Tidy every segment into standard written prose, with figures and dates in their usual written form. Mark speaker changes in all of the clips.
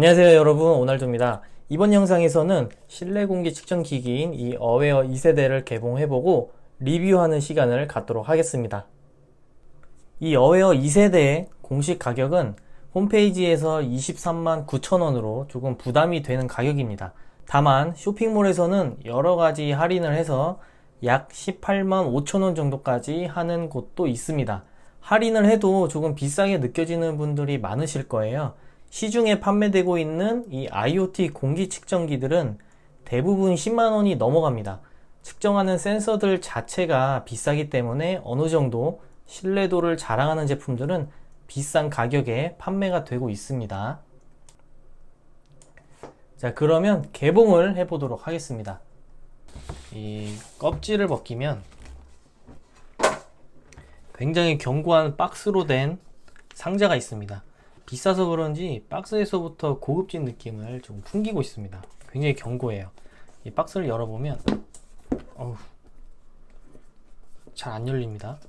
Speaker 1: 안녕하세요 여러분, 오날두입니다. 이번 영상에서는 실내 공기 측정 기기인 이 어웨어 2세대를 개봉해보고 리뷰하는 시간을 갖도록 하겠습니다. 이 어웨어 2세대의 공식 가격은 홈페이지에서 23만 9천원으로 조금 부담이 되는 가격입니다. 다만 쇼핑몰에서는 여러가지 할인을 해서 약 18만 5천원 정도까지 하는 곳도 있습니다. 할인을 해도 조금 비싸게 느껴지는 분들이 많으실 거예요. 시중에 판매되고 있는 이 IoT 공기 측정기들은 대부분 10만원이 넘어갑니다. 측정하는 센서들 자체가 비싸기 때문에 어느 정도 신뢰도를 자랑하는 제품들은 비싼 가격에 판매가 되고 있습니다. 자, 그러면 개봉을 해보도록 하겠습니다. 이 껍질을 벗기면 굉장히 견고한 박스로 된 상자가 있습니다. 비싸서 그런지 박스에서부터 고급진 느낌을 좀 풍기고 있습니다. 굉장히 견고해요. 이 박스를 열어보면 잘 안 열립니다.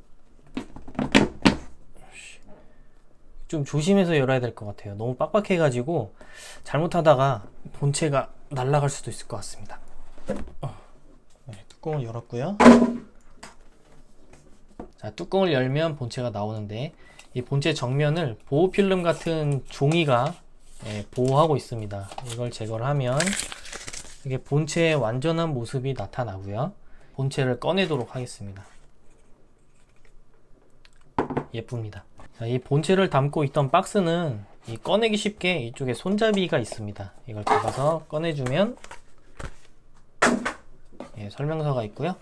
Speaker 1: 좀 조심해서 열어야 될 것 같아요. 너무 빡빡해 가지고 잘못하다가 본체가 날아갈 수도 있을 것 같습니다. 뚜껑을 열었고요. 자, 뚜껑을 열면 본체가 나오는데 이 본체 정면을 보호필름 같은 종이가 보호하고 있습니다. 이걸 제거를 하면 이게 본체의 완전한 모습이 나타나고요. 본체를 꺼내도록 하겠습니다. 예쁩니다. 자, 이 본체를 담고 있던 박스는 이 꺼내기 쉽게 이쪽에 손잡이가 있습니다. 이걸 잡아서 꺼내주면 설명서가 있고요.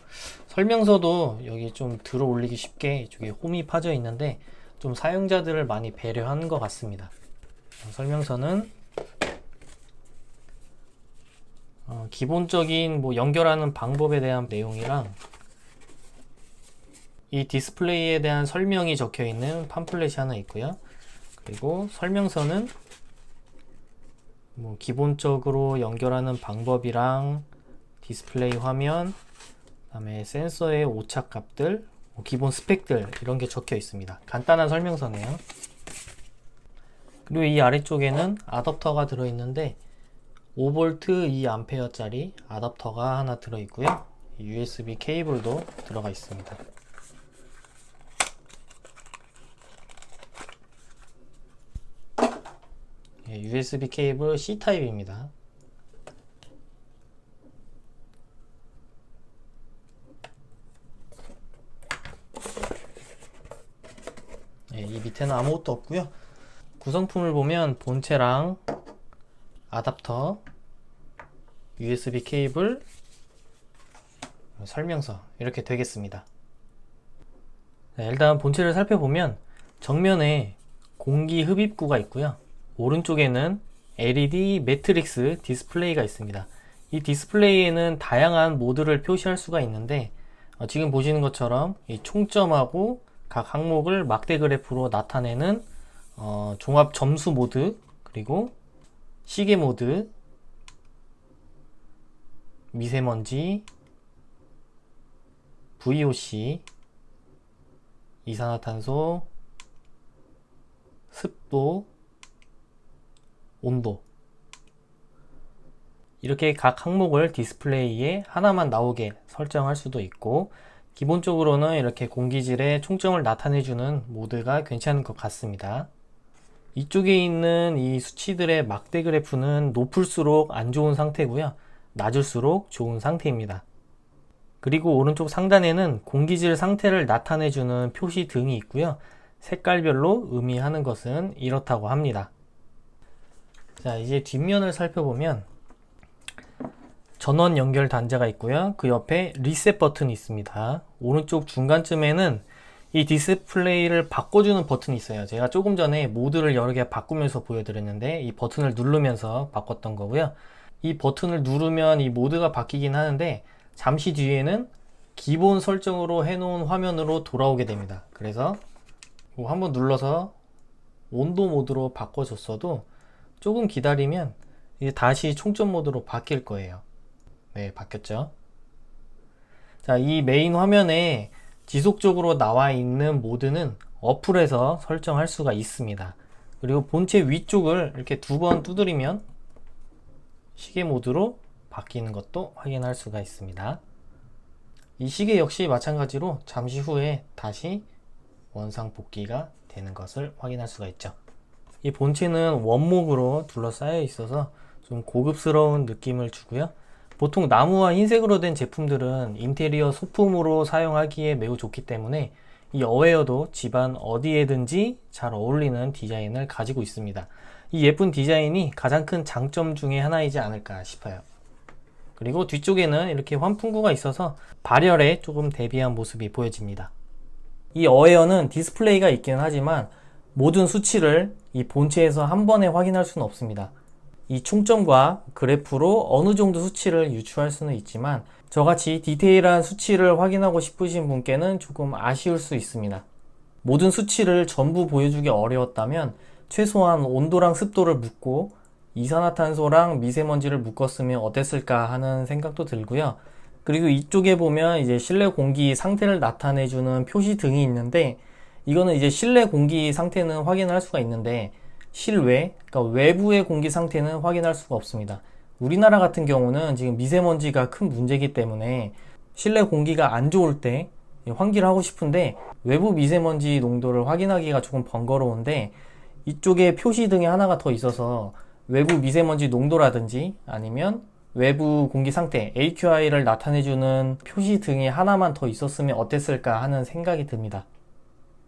Speaker 1: 설명서도 여기 좀 들어 올리기 쉽게 이쪽에 홈이 파져 있는데 좀 사용자들을 많이 배려한 것 같습니다. 설명서는 기본적인 연결하는 방법에 대한 내용이랑 이 디스플레이에 대한 설명이 적혀 있는 팜플렛이 하나 있고요. 그리고 설명서는 기본적으로 연결하는 방법이랑 디스플레이 화면, 그다음에 센서의 오착 값들, 기본 스펙들 이런 게 적혀 있습니다. 간단한 설명서네요. 그리고 이 아래쪽에는 아답터가 들어있는데 5V 2A 짜리 아답터가 하나 들어있고요. USB 케이블도 들어가 있습니다. USB 케이블 C타입입니다. 이 밑에는 아무것도 없고요. 구성품을 보면 본체랑 아답터, USB 케이블, 설명서 이렇게 되겠습니다. 일단 본체를 살펴보면 정면에 공기 흡입구가 있고요. 오른쪽에는 LED 매트릭스 디스플레이가 있습니다. 이 디스플레이에는 다양한 모드를 표시할 수가 있는데 지금 보시는 것처럼 이 총점하고 각 항목을 막대 그래프로 나타내는 종합 점수 모드, 그리고 시계 모드, 미세먼지, VOC, 이산화탄소, 습도, 온도, 이렇게 각 항목을 디스플레이에 하나만 나오게 설정할 수도 있고, 기본적으로는 이렇게 공기질의 총점을 나타내주는 모드가 괜찮은 것 같습니다. 이쪽에 있는 이 수치들의 막대 그래프는 높을수록 안 좋은 상태고요. 낮을수록 좋은 상태입니다. 그리고 오른쪽 상단에는 공기질 상태를 나타내주는 표시 등이 있고요. 색깔별로 의미하는 것은 이렇다고 합니다. 자, 이제 뒷면을 살펴보면 전원 연결 단자가 있고요. 그 옆에 리셋 버튼이 있습니다. 오른쪽 중간쯤에는 이 디스플레이를 바꿔주는 버튼이 있어요. 제가 조금 전에 모드를 여러 개 바꾸면서 보여드렸는데 이 버튼을 누르면서 바꿨던 거고요. 이 버튼을 누르면 이 모드가 바뀌긴 하는데 잠시 뒤에는 기본 설정으로 해놓은 화면으로 돌아오게 됩니다. 그래서 한번 눌러서 온도 모드로 바꿔줬어도 조금 기다리면 이제 다시 총점 모드로 바뀔 거예요. 네, 바뀌었죠. 자, 이 메인 화면에 지속적으로 나와 있는 모드는 어플에서 설정할 수가 있습니다. 그리고 본체 위쪽을 이렇게 2번 두드리면 시계 모드로 바뀌는 것도 확인할 수가 있습니다. 이 시계 역시 마찬가지로 잠시 후에 다시 원상 복귀가 되는 것을 확인할 수가 있죠. 이 본체는 원목으로 둘러싸여 있어서 좀 고급스러운 느낌을 주고요. 보통 나무와 흰색으로 된 제품들은 인테리어 소품으로 사용하기에 매우 좋기 때문에 이 어웨어도 집안 어디에든지 잘 어울리는 디자인을 가지고 있습니다. 이 예쁜 디자인이 가장 큰 장점 중에 하나이지 않을까 싶어요. 그리고 뒤쪽에는 이렇게 환풍구가 있어서 발열에 조금 대비한 모습이 보여집니다. 이 어웨어는 디스플레이가 있기는 하지만 모든 수치를 이 본체에서 한 번에 확인할 수는 없습니다. 이 총점과 그래프로 어느 정도 수치를 유추할 수는 있지만 저같이 디테일한 수치를 확인하고 싶으신 분께는 조금 아쉬울 수 있습니다. 모든 수치를 전부 보여주기 어려웠다면 최소한 온도랑 습도를 묻고 이산화탄소랑 미세먼지를 묶었으면 어땠을까 하는 생각도 들고요. 그리고 이쪽에 보면 이제 실내 공기 상태를 나타내주는 표시 등이 있는데 이거는 이제 실내 공기 상태는 확인할 수가 있는데 실외, 그러니까 외부의 공기 상태는 확인할 수가 없습니다. 우리나라 같은 경우는 지금 미세먼지가 큰 문제이기 때문에 실내 공기가 안 좋을 때 환기를 하고 싶은데 외부 미세먼지 농도를 확인하기가 조금 번거로운데 이쪽에 표시등이 하나가 더 있어서 외부 미세먼지 농도라든지 아니면 외부 공기 상태 AQI를 나타내주는 표시등이 하나만 더 있었으면 어땠을까 하는 생각이 듭니다.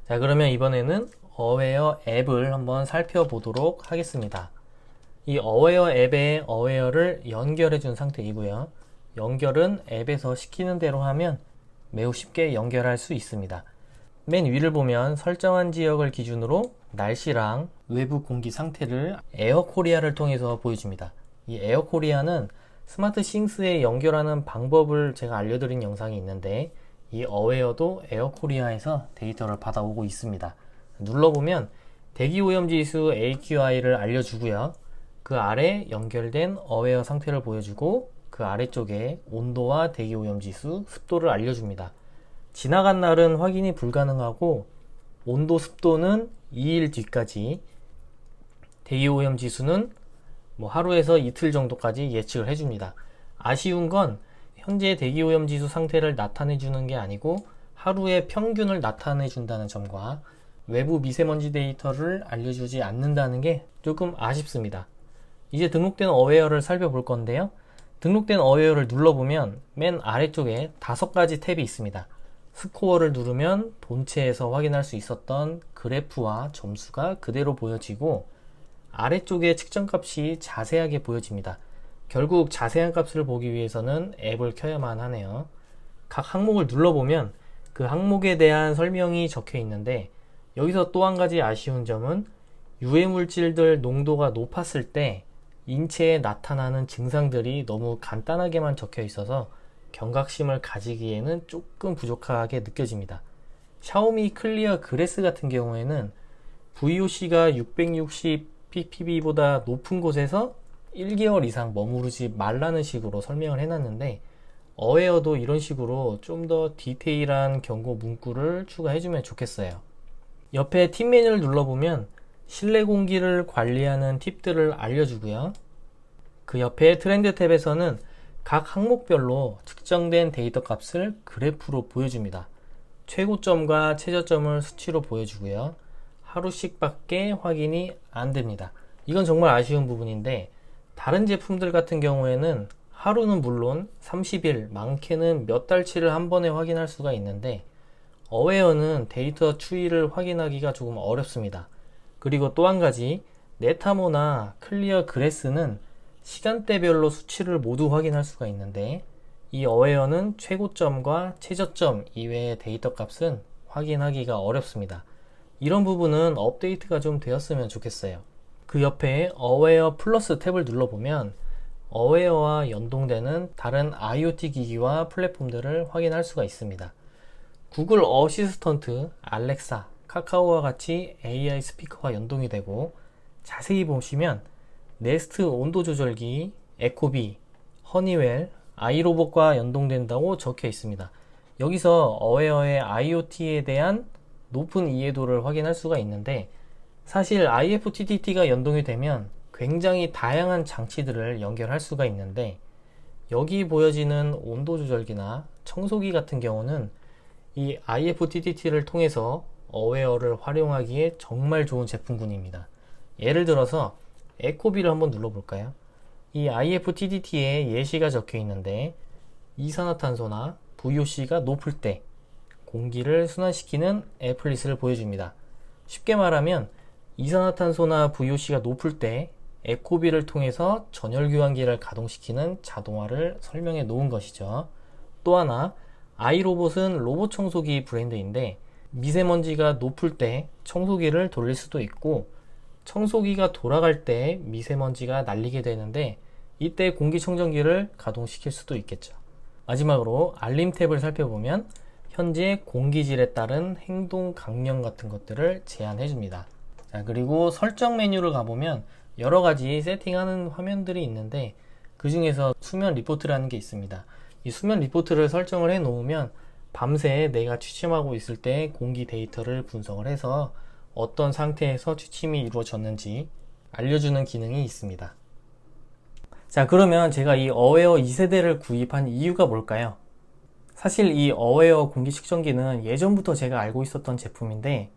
Speaker 1: 자, 그러면 이번에는 어웨어 앱을 한번 살펴보도록 하겠습니다. 이 어웨어 앱에 어웨어를 연결해 준 상태이고요. 연결은 앱에서 시키는 대로 하면 매우 쉽게 연결할 수 있습니다. 맨 위를 보면 설정한 지역을 기준으로 날씨랑 외부 공기 상태를 에어코리아를 통해서 보여줍니다. 이 에어코리아는 스마트 싱스에 연결하는 방법을 제가 알려드린 영상이 있는데 이 어웨어도 에어코리아에서 데이터를 받아오고 있습니다. 눌러보면 대기오염지수 AQI를 알려주고요. 그 아래 연결된 어웨어 상태를 보여주고 그 아래쪽에 온도와 대기오염지수, 습도를 알려줍니다. 지나간 날은 확인이 불가능하고 온도, 습도는 2일 뒤까지, 대기오염지수는 하루에서 이틀 정도까지 예측을 해줍니다. 아쉬운 건 현재 대기오염지수 상태를 나타내주는 게 아니고 하루의 평균을 나타내준다는 점과 외부 미세먼지 데이터를 알려주지 않는다는 게 조금 아쉽습니다. 이제 등록된 어웨어를 살펴볼 건데요. 등록된 어웨어를 눌러보면 맨 아래쪽에 5가지 탭이 있습니다. 스코어를 누르면 본체에서 확인할 수 있었던 그래프와 점수가 그대로 보여지고 아래쪽에 측정값이 자세하게 보여집니다. 결국 자세한 값을 보기 위해서는 앱을 켜야만 하네요. 각 항목을 눌러보면 그 항목에 대한 설명이 적혀 있는데 여기서 또 한 가지 아쉬운 점은 유해물질들 농도가 높았을 때 인체에 나타나는 증상들이 너무 간단하게만 적혀 있어서 경각심을 가지기에는 조금 부족하게 느껴집니다. 샤오미 클리어 그래스 같은 경우에는 VOC가 660ppb보다 높은 곳에서 1개월 이상 머무르지 말라는 식으로 설명을 해놨는데 어웨어도 이런 식으로 좀 더 디테일한 경고 문구를 추가해주면 좋겠어요. 옆에 팁 메뉴를 눌러보면 실내 공기를 관리하는 팁들을 알려주고요. 그 옆에 트렌드 탭에서는 각 항목별로 측정된 데이터 값을 그래프로 보여줍니다. 최고점과 최저점을 수치로 보여주고요. 하루씩 밖에 확인이 안 됩니다. 이건 정말 아쉬운 부분인데 다른 제품들 같은 경우에는 하루는 물론 30일, 많게는 몇 달치를 한 번에 확인할 수가 있는데 어웨어는 데이터 추이를 확인하기가 조금 어렵습니다. 그리고 또 한 가지, 네타모나 클리어 그래스는 시간대별로 수치를 모두 확인할 수가 있는데 이 어웨어는 최고점과 최저점 이외의 데이터 값은 확인하기가 어렵습니다. 이런 부분은 업데이트가 좀 되었으면 좋겠어요. 그 옆에 어웨어 플러스 탭을 눌러보면 어웨어와 연동되는 다른 IoT 기기와 플랫폼들을 확인할 수가 있습니다. 구글 어시스턴트, 알렉사, 카카오와 같이 AI 스피커와 연동이 되고 자세히 보시면 네스트 온도 조절기, 에코비, 허니웰, 아이로봇과 연동된다고 적혀 있습니다. 여기서 어웨어의 IoT에 대한 높은 이해도를 확인할 수가 있는데 사실 IFTTT가 연동이 되면 굉장히 다양한 장치들을 연결할 수가 있는데, 여기 보여지는 온도 조절기나 청소기 같은 경우는 이 IFTTT를 통해서 어웨어를 활용하기에 정말 좋은 제품군입니다. 예를 들어서 에코비를 한번 눌러볼까요? 이 IFTTT에 예시가 적혀 있는데, 이산화탄소나 VOC가 높을 때 공기를 순환시키는 애플릿을 보여줍니다. 쉽게 말하면 이산화탄소나 VOC가 높을 때 에코비를 통해서 전열교환기를 가동시키는 자동화를 설명해 놓은 것이죠. 또 하나, 아이로봇은 로봇 청소기 브랜드인데, 미세먼지가 높을 때 청소기를 돌릴 수도 있고, 청소기가 돌아갈 때 미세먼지가 날리게 되는데, 이때 공기청정기를 가동시킬 수도 있겠죠. 마지막으로 알림 탭을 살펴보면 현재 공기질에 따른 행동 강령 같은 것들을 제안해 줍니다. 자, 그리고 설정 메뉴를 가보면 여러 가지 세팅하는 화면들이 있는데, 그 중에서 수면 리포트라는 게 있습니다. 이 수면 리포트를 설정을 해 놓으면 밤새 내가 취침하고 있을 때 공기 데이터를 분석을 해서 어떤 상태에서 취침이 이루어졌는지 알려주는 기능이 있습니다. 자, 그러면 제가 이 어웨어 2세대를 구입한 이유가 뭘까요? 사실 이 어웨어 공기 측정기는 예전부터 제가 알고 있었던 제품인데,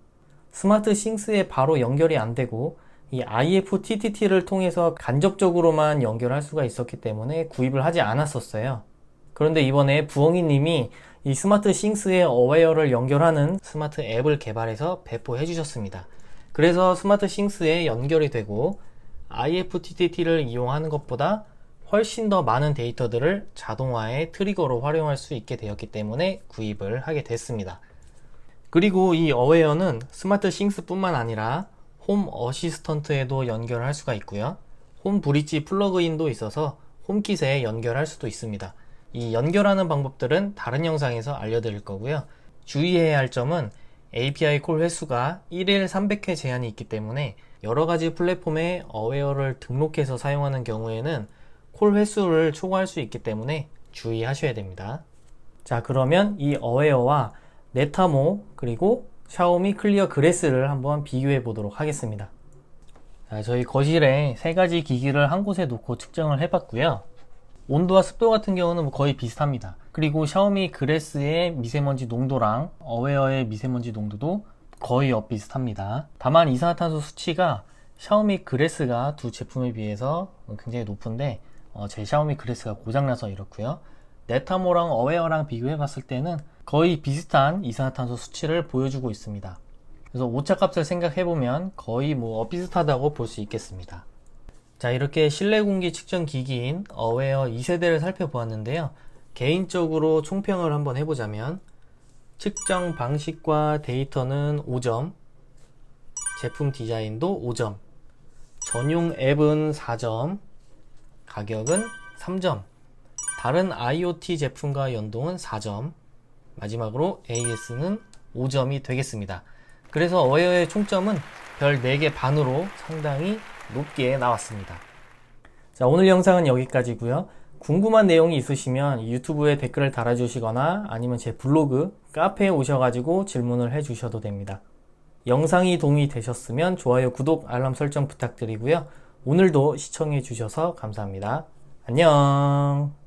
Speaker 1: 스마트 싱스에 바로 연결이 안 되고 이 IFTTT를 통해서 간접적으로만 연결할 수가 있었기 때문에 구입을 하지 않았었어요. 그런데 이번에 부엉이 님이 이 스마트 싱스에 어웨어를 연결하는 스마트 앱을 개발해서 배포해 주셨습니다. 그래서 스마트 싱스에 연결이 되고 IFTTT를 이용하는 것보다 훨씬 더 많은 데이터들을 자동화의 트리거로 활용할 수 있게 되었기 때문에 구입을 하게 됐습니다. 그리고 이 어웨어는 스마트 싱스 뿐만 아니라 홈 어시스턴트에도 연결할 수가 있고요. 홈 브릿지 플러그인도 있어서 홈킷에 연결할 수도 있습니다. 이 연결하는 방법들은 다른 영상에서 알려드릴 거고요. 주의해야 할 점은 API 콜 횟수가 1일 300회 제한이 있기 때문에 여러가지 플랫폼에 어웨어를 등록해서 사용하는 경우에는 콜 횟수를 초과할 수 있기 때문에 주의하셔야 됩니다. 자, 그러면 이 어웨어와 네타모 그리고 샤오미 클리어 그래스를 한번 비교해 보도록 하겠습니다. 자, 저희 거실에 세 가지 기기를 한 곳에 놓고 측정을 해봤고요. 온도와 습도 같은 경우는 거의 비슷합니다. 그리고 샤오미 그래스의 미세먼지 농도랑 어웨어의 미세먼지 농도도 거의 비슷합니다. 다만 이산화탄소 수치가 샤오미 그래스가 두 제품에 비해서 굉장히 높은데 제 샤오미 그래스가 고장나서 이렇고요. 네타모랑 어웨어랑 비교해 봤을 때는 거의 비슷한 이산화탄소 수치를 보여주고 있습니다. 그래서 오차값을 생각해보면 거의 비슷하다고 볼 수 있겠습니다. 자, 이렇게 실내 공기 측정 기기인 어웨어 2세대를 살펴보았는데요. 개인적으로 총평을 한번 해보자면, 측정 방식과 데이터는 5점, 제품 디자인도 5점, 전용 앱은 4점, 가격은 3점, 다른 IoT 제품과 연동은 4점, 마지막으로 AS는 5점이 되겠습니다. 그래서 어웨어의 총점은 별 4개 반으로 상당히 높게 나왔습니다. 자, 오늘 영상은 여기까지고요. 궁금한 내용이 있으시면 유튜브에 댓글을 달아주시거나 아니면 제 블로그, 카페에 오셔가지고 질문을 해주셔도 됩니다. 영상이 도움이 되셨으면 좋아요, 구독, 알람 설정 부탁드리고요. 오늘도 시청해주셔서 감사합니다. 안녕.